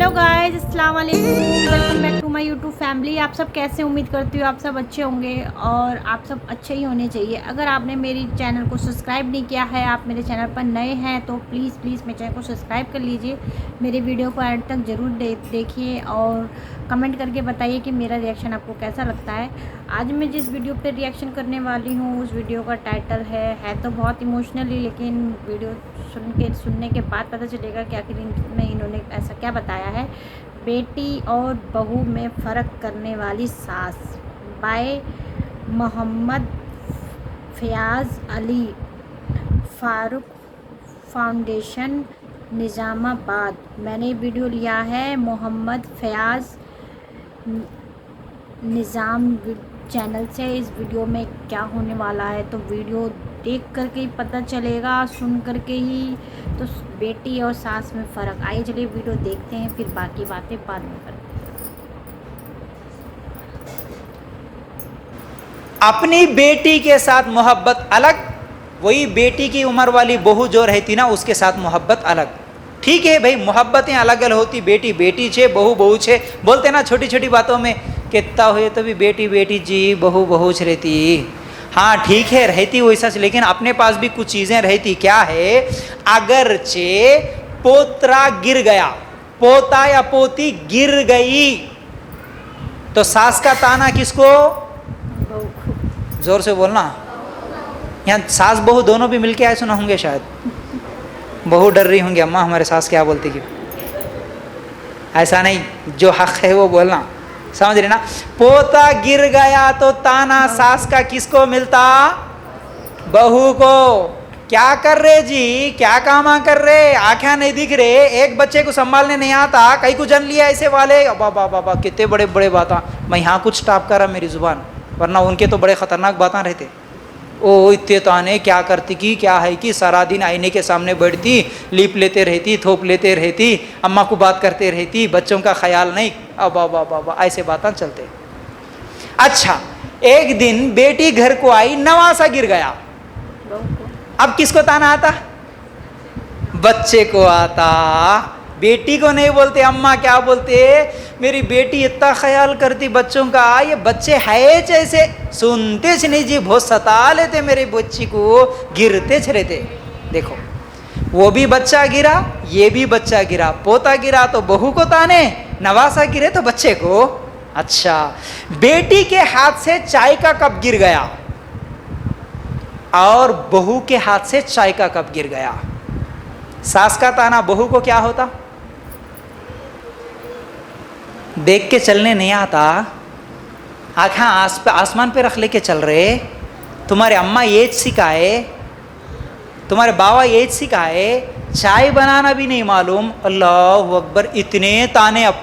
Hello guys, अस्सलाम वालेकुम, welcome back to my YouTube family. आप सब कैसे? उम्मीद करती हूँ आप सब अच्छे होंगे और आप सब अच्छे ही होने चाहिए। अगर आपने मेरी चैनल को सब्सक्राइब नहीं किया है, आप मेरे चैनल पर नए हैं तो प्लीज़ मेरे चैनल को सब्सक्राइब कर लीजिए। मेरे वीडियो को एंड तक ज़रूर देखिए और कमेंट करके बताइए कि मेरा रिएक्शन आपको कैसा लगता है। आज मैं जिस वीडियो पर रिएक्शन करने वाली हूँ उस वीडियो का टाइटल है तो बहुत इमोशनली, लेकिन वीडियो सुनने के बाद पता चलेगा कि आखिर में इन्होंने ऐसा क्या बताया है। बेटी और बहू में फ़र्क करने वाली सास, बाय मोहम्मद फ़याज़ अली, फ़ारूक फाउंडेशन, निज़ामाबाद। मैंने वीडियो लिया है मोहम्मद फ़याज़ निज़ाम चैनल से। इस वीडियो में क्या होने वाला है तो वीडियो देख करके ही पता चलेगा, सुन करके ही। तो बेटी और सास में फ़र्क, आइए चलिए वीडियो देखते हैं, फिर बाकी बातें बाद में करते हैं। अपनी बेटी के साथ मोहब्बत अलग, वही बेटी की उम्र वाली बहू जो रहती ना उसके साथ मोहब्बत अलग। ठीक है भाई, मोहब्बतें अलग अलग होती। बेटी बेटी छे, बहू बहू छे, बोलते ना छोटी छोटी बातों में, कितना हुए तो भी बेटी बेटी जी, बहू बहू छ रहती। हाँ ठीक है, रहती वैसा, लेकिन अपने पास भी कुछ चीज़ें रहती। क्या है? अगर चे पोतरा गिर गया, पोता या पोती गिर गई, तो सास का ताना किसको? जोर से बोलना। यहाँ सास बहू दोनों भी मिलके आए सुना होंगे शायद। बहू डर रही होंगी, अम्मा हमारे सास क्या बोलती क्यों? ऐसा नहीं, जो हक है वो बोलना, समझ रहे ना। पोता गिर गया तो ताना सास का किसको मिलता? बहू को। क्या कर रहे जी, क्या कामा कर रहे, आँखें नहीं दिख रहे, एक बच्चे को संभालने नहीं आता, कहीं को जन लिया ऐसे वाले, बाबा बाबा कितने बड़े बड़े बातें। मैं यहाँ कुछ स्टॉप कर रहा मेरी जुबान, वरना उनके तो बड़े खतरनाक बातें रहते। ओ इतने ताने, क्या करती की, क्या है कि सारा दिन आईने के सामने बैठती, लीप लेते रहती, थोप लेते रहती, अम्मा को बात करते रहती, बच्चों का ख्याल नहीं, अब बाबा बाबा ऐसे बातें चलते। अच्छा, एक दिन बेटी घर को आई, नवासा गिर गया, अब किसको ताना आता? बच्चे को आता। बेटी को नहीं बोलते, अम्मा क्या बोलते? मेरी बेटी इतना ख्याल करती बच्चों का, ये बच्चे है जैसे सुनते च नहीं जी, बहुत सता लेते मेरे बच्ची को, गिरते च रहते। देखो, वो भी बच्चा गिरा, ये भी बच्चा गिरा, पोता गिरा तो बहू को ताने, नवासा गिरे तो बच्चे को। अच्छा, बेटी के हाथ से चाय का कप गिर गया और बहू के हाथ से चाय का कप गिर गया, सास का ताना बहू को क्या होता? देख के चलने नहीं आता, आँखें आसमान पे रख लेके चल रहे, तुम्हारे अम्मा ये सिखाए, तुम्हारे बाबा ये सिखाए, चाय बनाना भी नहीं मालूम, अल्लाह अकबर, इतने ताने। अब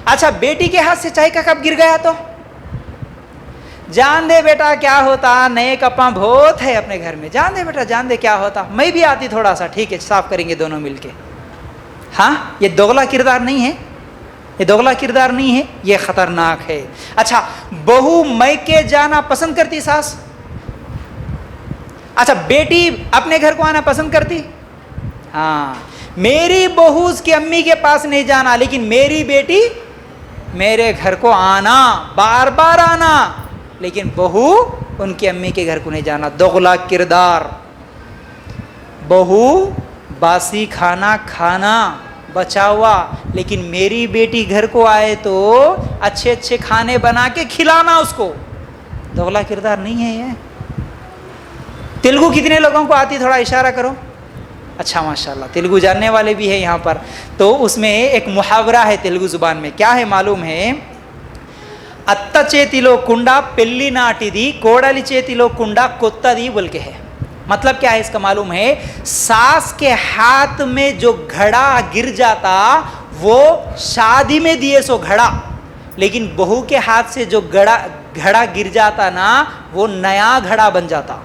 अच्छा, बेटी के हाथ से चाय का कप गिर गया तो जान दे बेटा क्या होता, नए कपा बहुत है अपने घर में, जान दे बेटा, जान दे क्या होता, मैं भी आती थोड़ा सा, ठीक है साफ करेंगे दोनों मिलके। हाँ, ये दोगला किरदार नहीं है, ये दोगला किरदार नहीं है, ये खतरनाक है। अच्छा, बहू मैके जाना पसंद करती सास? अच्छा, बेटी अपने घर को आना पसंद करती? हाँ, मेरी बहू उसकी अम्मी के पास नहीं जाना, लेकिन मेरी बेटी मेरे घर को आना, बार बार आना, लेकिन बहू उनकी अम्मी के घर को नहीं जाना। दोगला किरदार। बहू बासी खाना खाना बचा हुआ, लेकिन मेरी बेटी घर को आए तो अच्छे अच्छे खाने बना के खिलाना उसको। दोगला किरदार नहीं है ये। तेलुगु कितने लोगों को आती, थोड़ा इशारा करो। अच्छा माशाल्लाह, तेलुगु जानने वाले भी है यहाँ पर। तो उसमें एक मुहावरा है तेलुगु जुबान में, क्या है मालूम है? अत्त चेतिलो कुंडा पेल्ली नाटिदी, कोडली चेतिलो कुंडा कोत्तदी बोल के है। मतलब क्या है इसका मालूम है? सास के हाथ में जो घड़ा गिर जाता वो शादी में दिए सो घड़ा, लेकिन बहू के हाथ से जो घड़ा गिर जाता ना, वो नया घड़ा बन जाता।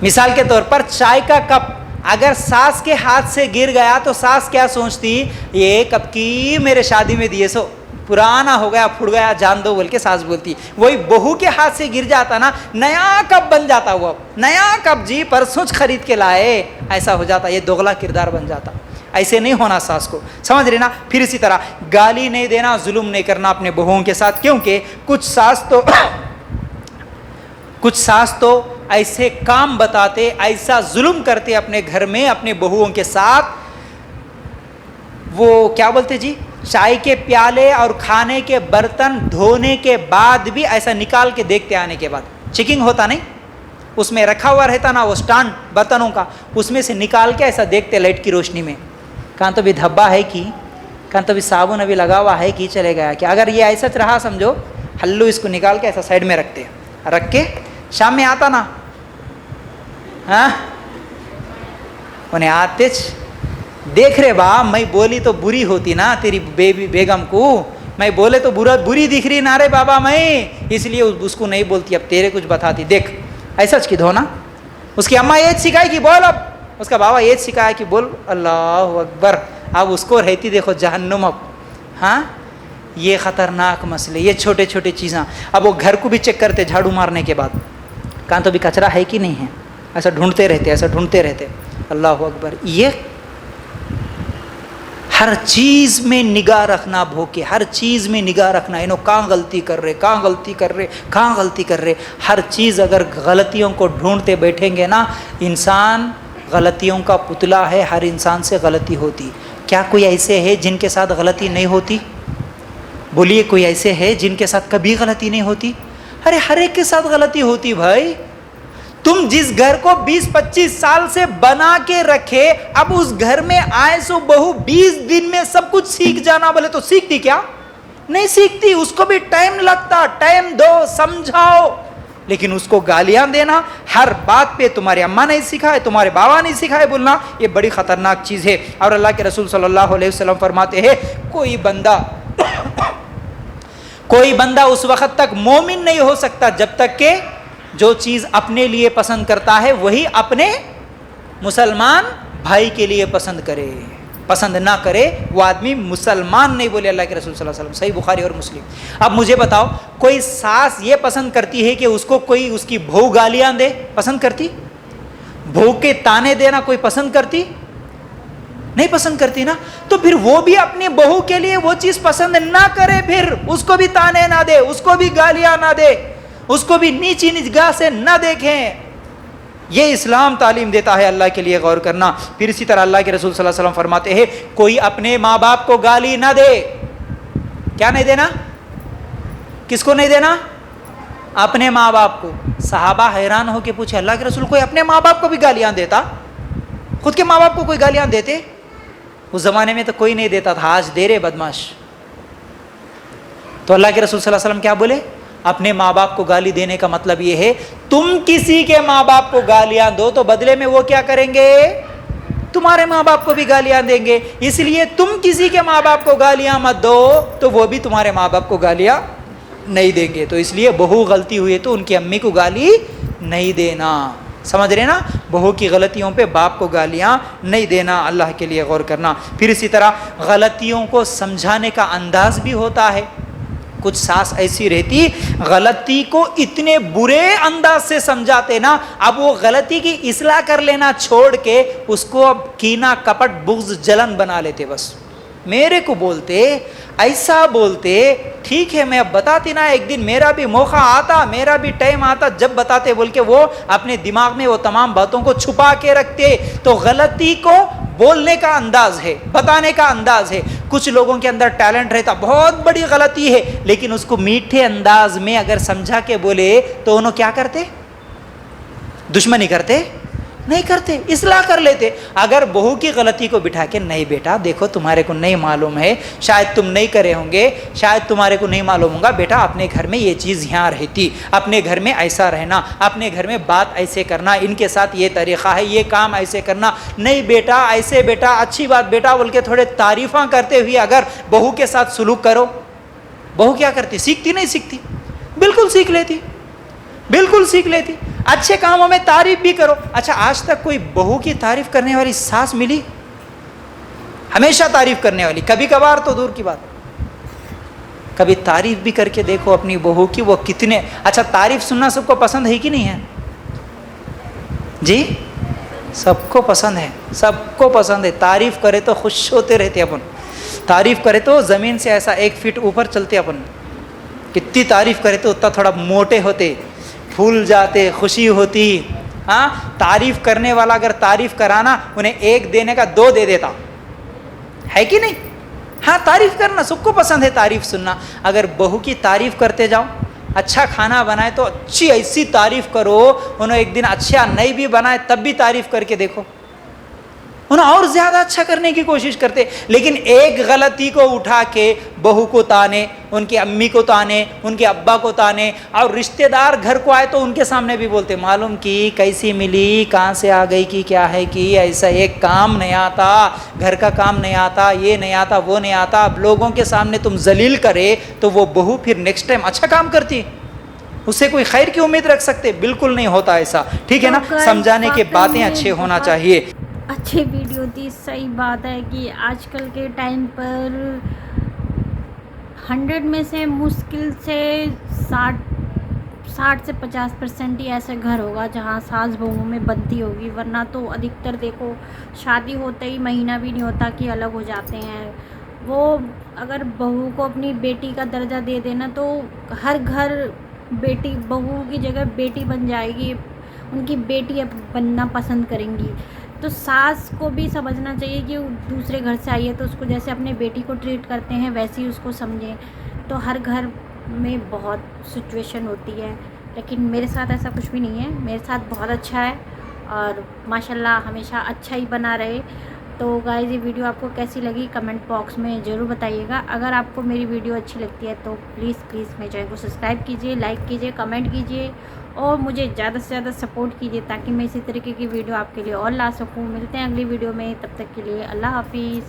मिसाल के तौर पर चाय का कप अगर सास के हाथ से गिर गया तो सास क्या सोचती? ये कप की मेरे शादी में दिए सो, पुराना हो गया, फुट गया, जान दो बोल के सास बोलती। वही बहू के हाथ से गिर जाता ना, नया कप बन जाता, वो नया कप जी परसों खरीद के लाए, ऐसा हो जाता। ये दोगला किरदार बन जाता। ऐसे नहीं होना सास को, समझ रहे ना। फिर इसी तरह गाली नहीं देना, जुल्म नहीं करना अपने बहुओं के साथ, क्योंकि कुछ सास तो ऐसे काम बताते, ऐसा जुल्म करते अपने घर में अपने बहुओं के साथ। वो क्या बोलते जी, चाय के प्याले और खाने के बर्तन धोने के बाद भी ऐसा निकाल के देखते, आने के बाद चेकिंग होता नहीं, उसमें रखा हुआ रहता ना वो स्टैंड बर्तनों का, उसमें से निकाल के ऐसा देखते लाइट की रोशनी में, कहाँ तो भी धब्बा है कि, कहाँ तो भी साबुन अभी लगा हुआ है कि, चले गया कि। अगर ये ऐसा रहा समझो, हल्लू इसको निकाल के ऐसा साइड में रखते, रख के शाम में आता ना, हाँ उन्हें आते देख रहे बा, मैं बोली तो बुरी होती ना तेरी बेगम को, मैं बोले तो बुरी दिख रही ना रे बाबा, मैं इसलिए उसको नहीं बोलती, अब तेरे कुछ बताती, देख ऐसा की धोना। उसकी अम्मा ये सिखाई कि बोल, अब उसका बाबा ये सिखाया कि बोल अल्लाह अकबर। अब उसको रहती देखो जहन्नुम। अब हाँ, ये ख़तरनाक मसले, ये छोटे छोटे चीज़ें। अब वो घर को भी चेक करते झाड़ू मारने के बाद, कहाँ तो भी कचरा है कि नहीं है, ऐसा ढूंढते रहते, ऐसा ढूंढते रहते। अल्लाह अकबर। ये हर चीज़ में निगाह रखना, भोके हर चीज़ में निगाह रखना, इन्हों कहाँ गलती कर रहे, कहाँ गलती कर रहे, कहाँ गलती कर रहे। हर चीज़ अगर गलतियों को ढूंढते बैठेंगे ना, इंसान गलतियों का पुतला है, हर इंसान से गलती होती। क्या कोई ऐसे है जिनके साथ गलती नहीं होती? बोलिए, कोई ऐसे है जिनके साथ कभी गलती नहीं होती? अरे हर एक के साथ गलती होती भाई। तुम जिस घर को 20-25 साल से बना के रखे, अब उस घर में आए सो बहू 20 दिन में सब कुछ सीख जाना बोले तो सीखती क्या? नहीं सीखती, उसको भी टाइम लगता। टाइम दो, समझाओ, लेकिन उसको गालियां देना हर बात पे, तुम्हारे अम्मा नहीं सिखाए, तुम्हारे बाबा नहीं सिखाए बोलना, ये बड़ी खतरनाक चीज है। और अल्लाह के रसूल सल्लल्लाहु अलैहि वसल्लम फरमाते हैं, कोई बंदा उस वक्त तक मोमिन नहीं हो सकता जब तक के जो चीज़ अपने लिए पसंद करता है वही अपने मुसलमान भाई के लिए पसंद करे। पसंद ना करे वो आदमी मुसलमान नहीं, बोले अल्लाह के रसूल सल्लल्लाहु अलैहि वसल्लम, सही बुखारी और मुस्लिम। अब मुझे बताओ, कोई सास ये पसंद करती है कि उसको कोई उसकी बहू गालियां दे? पसंद करती? बहू के ताने देना कोई पसंद करती? नहीं पसंद करती ना। तो फिर वो भी अपनी बहू के लिए वो चीज पसंद ना करे, फिर उसको भी ताने ना दे, उसको भी गालियां ना दे, उसको भी नीची निगाह से ना देखें। ये इस्लाम तालीम देता है, अल्लाह के लिए गौर करना। फिर इसी तरह अल्लाह के रसूल सल्लल्लाहु अलैहि वसल्लम फरमाते हैं, कोई अपने माँ बाप को गाली ना दे। क्या नहीं देना? किसको नहीं देना? अपने माँ बाप को। सहाबा हैरान होकर पूछे, अल्लाह के रसूल, कोई अपने माँ बाप को भी गालियां देता? खुद के माँ बाप को कोई गालियां देते? उस जमाने में तो कोई नहीं देता था, आज दे रहे बदमाश। तो अल्लाह के रसूल सल्लल्लाहु अलैहि वसल्लम क्या बोले? अपने माँ बाप को गाली देने का मतलब ये है, तुम किसी के माँ बाप को गालियां दो तो बदले में वो क्या करेंगे? तुम्हारे माँ बाप को भी गालियां देंगे। इसलिए तुम किसी के माँ बाप को गालियां मत दो तो वो भी तुम्हारे माँ बाप को गालियां नहीं देंगे। तो इसलिए बहू गलती हुई तो उनकी अम्मी को गाली नहीं देना, समझ रहे ना? बहू की गलतियों पे बाप को गालियां नहीं देना, अल्लाह के लिए गौर करना। फिर इसी तरह गलतियों को समझाने का अंदाज भी होता है। कुछ सास ऐसी रहती, गलती को इतने बुरे अंदाज से समझाते ना, अब वो गलती की इस्लाह कर लेना छोड़ के उसको अब कीना, कपट, बुग़्ज़, जलन बना लेते। बस मेरे को बोलते, ऐसा बोलते, ठीक है मैं अब बताती ना, एक दिन मेरा भी मौका आता, मेरा भी टाइम आता जब बताते, बोल के वो अपने दिमाग में वो तमाम बातों को छुपा के रखते। तो गलती को बोलने का अंदाज है, बताने का अंदाज है। कुछ लोगों के अंदर टैलेंट रहता, बहुत बड़ी गलती है, लेकिन उसको मीठे अंदाज में अगर समझा के बोले तो उन्होंने क्या करते? दुश्मनी करते? नहीं करते, इस्लाह कर लेते। अगर बहू की गलती को बिठा के, नहीं बेटा देखो तुम्हारे को नहीं मालूम है, शायद तुम नहीं करे होंगे, शायद तुम्हारे को नहीं मालूम होगा, बेटा अपने घर में ये चीज़ यहाँ रहती, अपने घर में ऐसा रहना, अपने घर में बात ऐसे करना, इनके साथ ये तरीक़ा है, ये काम ऐसे करना, नहीं बेटा ऐसे, बेटा अच्छी बात बेटा बोल के थोड़े तारीफ़ा करते हुए अगर बहू के साथ सुलूक करो, बहू क्या करती? सीखती? नहीं सीखती, बिल्कुल सीख लेती, बिल्कुल सीख लेती। अच्छे कामों में तारीफ भी करो। अच्छा, आज तक कोई बहू की तारीफ करने वाली सास मिली? हमेशा तारीफ करने वाली, कभी कभार तो दूर की बात, कभी तारीफ भी करके देखो अपनी बहू की, वो कितने अच्छा। तारीफ सुनना सबको पसंद है कि नहीं है जी? सबको पसंद है, सबको पसंद है। तारीफ़ करे तो खुश होते रहते अपन, तारीफ़ करे तो ज़मीन से ऐसा 1 फीट ऊपर चलते अपन। कितनी तारीफ़ करे तो उतना थोड़ा मोटे होते, फूल जाते, खुशी होती। हाँ, तारीफ़ करने वाला अगर तारीफ़ कराना, उन्हें 1 देने का 2 दे देता, है कि नहीं? हाँ, तारीफ़ करना सबको पसंद है, तारीफ़ सुनना। अगर बहू की तारीफ़ करते जाओ, अच्छा खाना बनाए तो अच्छी ऐसी तारीफ़ करो, उन्हें एक दिन अच्छा नहीं भी बनाए तब भी तारीफ़ करके देखो, उन्हें और ज़्यादा अच्छा करने की कोशिश करते। लेकिन एक गलती को उठा के बहू को ताने, उनकी अम्मी को ताने, उनके अब्बा को ताने, और रिश्तेदार घर को आए तो उनके सामने भी बोलते, मालूम की कैसी मिली, कहाँ से आ गई, कि क्या है, कि ऐसा एक काम नहीं आता, घर का काम नहीं आता, ये नहीं आता, वो नहीं आता। अब लोगों के सामने तुम जलील करे तो वो बहू फिर नेक्स्ट टाइम अच्छा काम करती, उससे कोई खैर की उम्मीद रख सकते? बिल्कुल नहीं होता ऐसा, ठीक है ना? समझाने के बातें अच्छे होना चाहिए। अच्छी वीडियो थी। सही बात है कि आजकल के टाइम पर 100 में से मुश्किल से 60 से 50% ही ऐसे घर होगा जहाँ सास बहू में बनती होगी, वरना तो अधिकतर देखो शादी होते ही महीना भी नहीं होता कि अलग हो जाते हैं। वो अगर बहू को अपनी बेटी का दर्जा दे देना तो हर घर बेटी, बहू की जगह बेटी बन जाएगी, उनकी बेटी अब बनना पसंद करेंगी। तो सास को भी समझना चाहिए कि वो दूसरे घर से आई है तो उसको जैसे अपने बेटी को ट्रीट करते हैं वैसे ही उसको समझें। तो हर घर में बहुत सिचुएशन होती है, लेकिन मेरे साथ ऐसा कुछ भी नहीं है, मेरे साथ बहुत अच्छा है और माशाल्लाह हमेशा अच्छा ही बना रहे। तो गाइस, ये वीडियो आपको कैसी लगी कमेंट बॉक्स में ज़रूर बताइएगा। अगर आपको मेरी वीडियो अच्छी लगती है तो प्लीज़ मेरे चैनल को सब्सक्राइब कीजिए, लाइक कीजिए, कमेंट कीजिए और मुझे ज़्यादा से ज़्यादा सपोर्ट कीजिए ताकि मैं इसी तरीके की वीडियो आपके लिए और ला सकूं। मिलते हैं अगली वीडियो में, तब तक के लिए अल्लाह हाफिज़।